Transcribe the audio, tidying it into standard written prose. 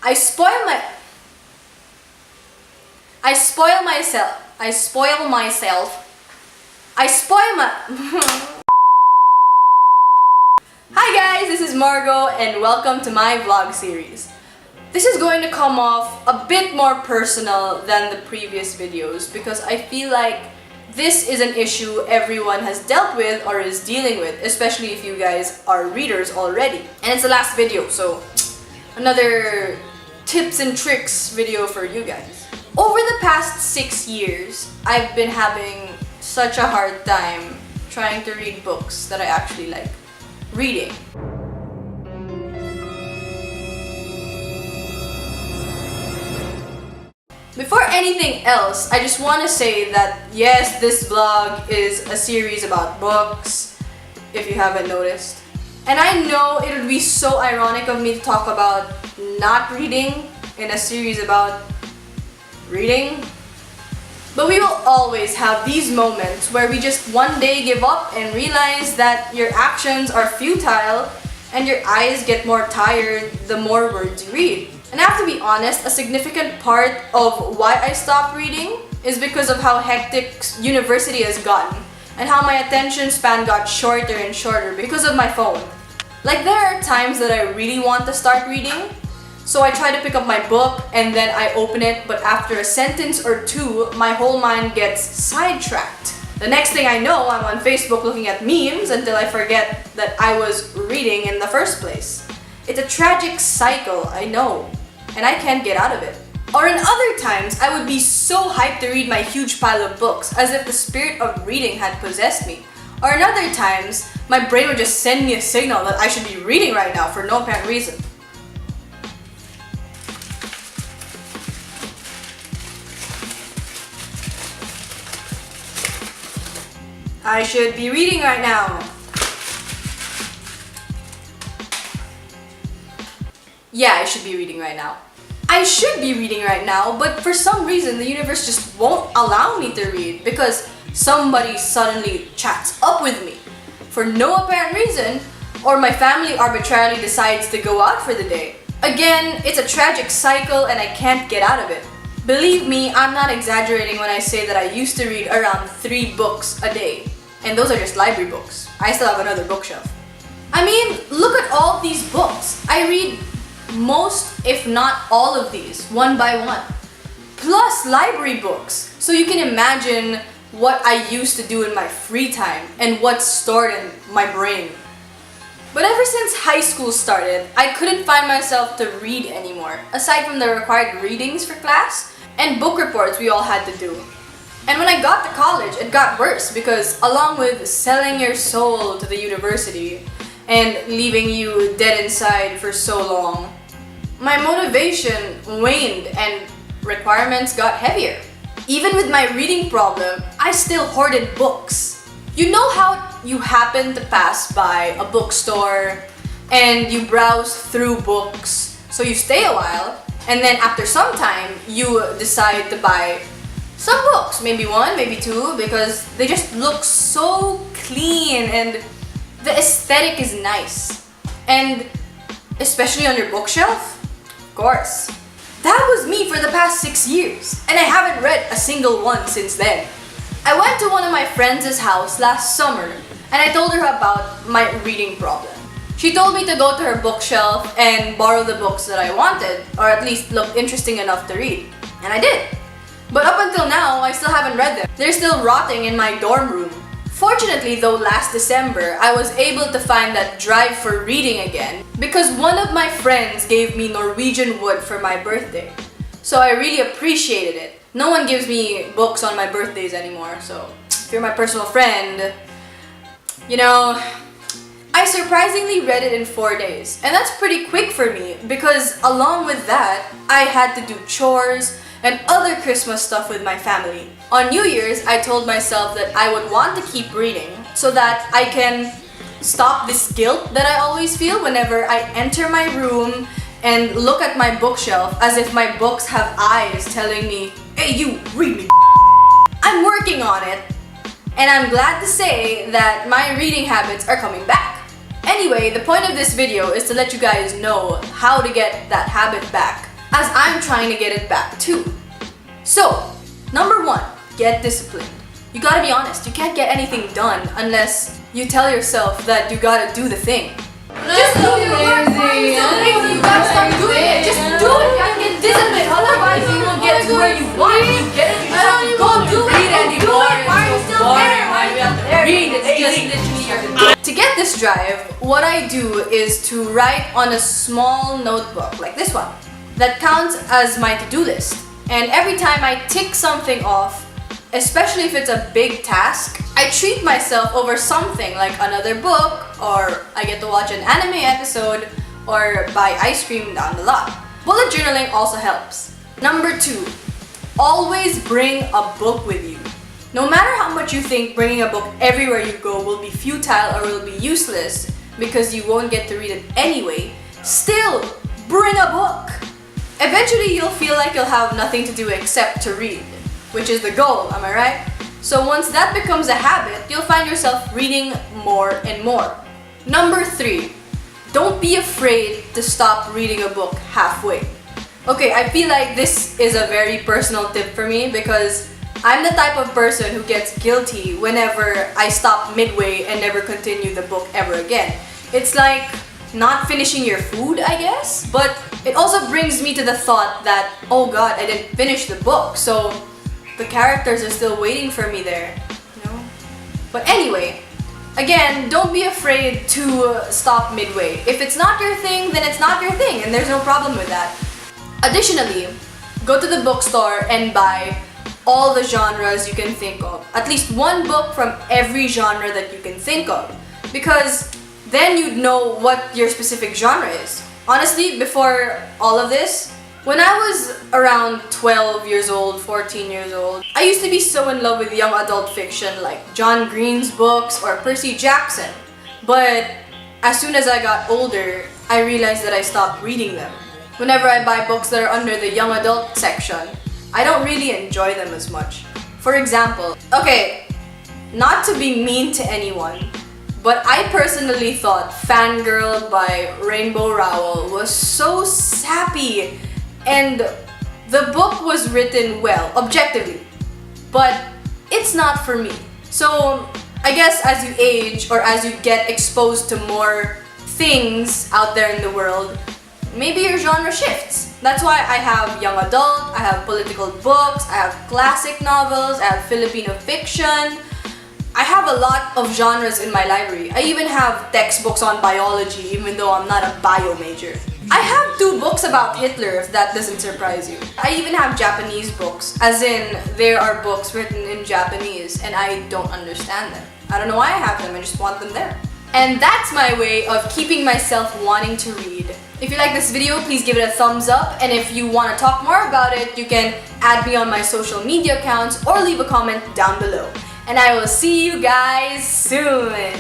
I spoil myself. Hi guys, this is Margot and welcome to my vlog series. This is going to come off a bit more personal than the previous videos because I feel like this is an issue everyone has dealt with or is dealing with, especially if you guys are readers already. And it's the last video, so another tips and tricks video for you guys. Over the past 6 years, I've been having such a hard time trying to read books that I actually like reading. Before anything else, I just want to say that yes, this vlog is a series about books, if you haven't noticed. And I know it would be so ironic of me to talk about not reading in a series about reading. But we will always have these moments where we just one day give up and realize that your actions are futile and your eyes get more tired the more words you read. And I have to be honest, a significant part of why I stopped reading is because of how hectic university has gotten and how my attention span got shorter and shorter because of my phone. Like, there are times that I really want to start reading, so I try to pick up my book and then I open it, but after a sentence or two, my whole mind gets sidetracked. The next thing I know, I'm on Facebook looking at memes until I forget that I was reading in the first place. It's a tragic cycle, I know, and I can't get out of it. Or in other times, I would be so hyped to read my huge pile of books, as if the spirit of reading had possessed me. Or in other times, my brain would just send me a signal that I should be reading right now for no apparent reason. I should be reading right now. Yeah, I should be reading right now. I should be reading right now, but for some reason the universe just won't allow me to read because somebody suddenly chats up with me for no apparent reason, or my family arbitrarily decides to go out for the day. Again, it's a tragic cycle and I can't get out of it. Believe me, I'm not exaggerating when I say that I used to read around 3 books a day. And those are just library books. I still have another bookshelf. I mean, look at all these books. I read most, if not all of these, one by one. Plus library books. So you can imagine what I used to do in my free time and what's stored in my brain. But ever since high school started, I couldn't find myself to read anymore, aside from the required readings for class and book reports we all had to do. And when I got to college, it got worse because along with selling your soul to the university and leaving you dead inside for so long, my motivation waned and requirements got heavier. Even with my reading problem, I still hoarded books. You know how you happen to pass by a bookstore and you browse through books, so you stay a while, and then after some time, you decide to buy some books, maybe 1, maybe 2, because they just look so clean and the aesthetic is nice. And especially on your bookshelf, of course. That was me for the past 6 years, and I haven't read a single one since then. I went to one of my friends' house last summer, and I told her about my reading problem. She told me to go to her bookshelf and borrow the books that I wanted, or at least look interesting enough to read. And I did. But up until now, I still haven't read them. They're still rotting in my dorm room. Fortunately though, last December, I was able to find that drive for reading again because one of my friends gave me Norwegian wood for my birthday. So I really appreciated it. No one gives me books on my birthdays anymore, so if you're my personal friend, you know, I surprisingly read it in 4 days. And that's pretty quick for me because along with that, I had to do chores and other Christmas stuff with my family. On New Year's, I told myself that I would want to keep reading so that I can stop this guilt that I always feel whenever I enter my room and look at my bookshelf as if my books have eyes telling me, "Hey you, read me." I'm working on it, and I'm glad to say that my reading habits are coming back. Anyway, the point of this video is to let you guys know how to get that habit back as I'm trying to get it back too. So, number 1, get disciplined. You gotta be honest, you can't get anything done unless you tell yourself that you gotta do the thing. Just do your work for yourself. You gotta start doing it. Just do it. You gotta get disciplined. Otherwise, you won't get to where you want. You get it. You just have to go do it. Anymore. Why are you still there? Why do we have to read? It's just literally to get this drive, what I do is to write on a small notebook like this one that counts as my to-do list. And every time I tick something off, especially if it's a big task, I treat myself over something like another book, or I get to watch an anime episode, or buy ice cream down the lot. Bullet journaling also helps. Number 2, always bring a book with you. No matter how much you think bringing a book everywhere you go will be futile or will be useless because you won't get to read it anyway, still bring a book. Eventually you'll feel like you'll have nothing to do except to read, which is the goal, am I right? So once that becomes a habit, you'll find yourself reading more and more. Number 3, don't be afraid to stop reading a book halfway. Okay, I feel like this is a very personal tip for me because I'm the type of person who gets guilty whenever I stop midway and never continue the book ever again. It's like not finishing your food, I guess, but it also brings me to the thought that, oh god, I didn't finish the book, so the characters are still waiting for me there, you know? But anyway, again, don't be afraid to stop midway. If it's not your thing, then it's not your thing, and there's no problem with that. Additionally, go to the bookstore and buy all the genres you can think of. At least one book from every genre that you can think of. Because then you'd know what your specific genre is. Honestly, before all of this, when I was around 12 years old, 14 years old, I used to be so in love with young adult fiction like John Green's books or Percy Jackson. But as soon as I got older, I realized that I stopped reading them. Whenever I buy books that are under the young adult section, I don't really enjoy them as much. For example, okay, not to be mean to anyone, but I personally thought Fangirl by Rainbow Rowell was so sappy. And the book was written well, objectively, but it's not for me. So I guess as you age or as you get exposed to more things out there in the world, maybe your genre shifts. That's why I have young adult, I have political books, I have classic novels, I have Filipino fiction. I have a lot of genres in my library. I even have textbooks on biology, even though I'm not a bio major. I have 2 books about Hitler, if that doesn't surprise you. I even have Japanese books, as in there are books written in Japanese and I don't understand them. I don't know why I have them, I just want them there. And that's my way of keeping myself wanting to read. If you like this video, please give it a thumbs up, and if you want to talk more about it, you can add me on my social media accounts or leave a comment down below. And I will see you guys soon!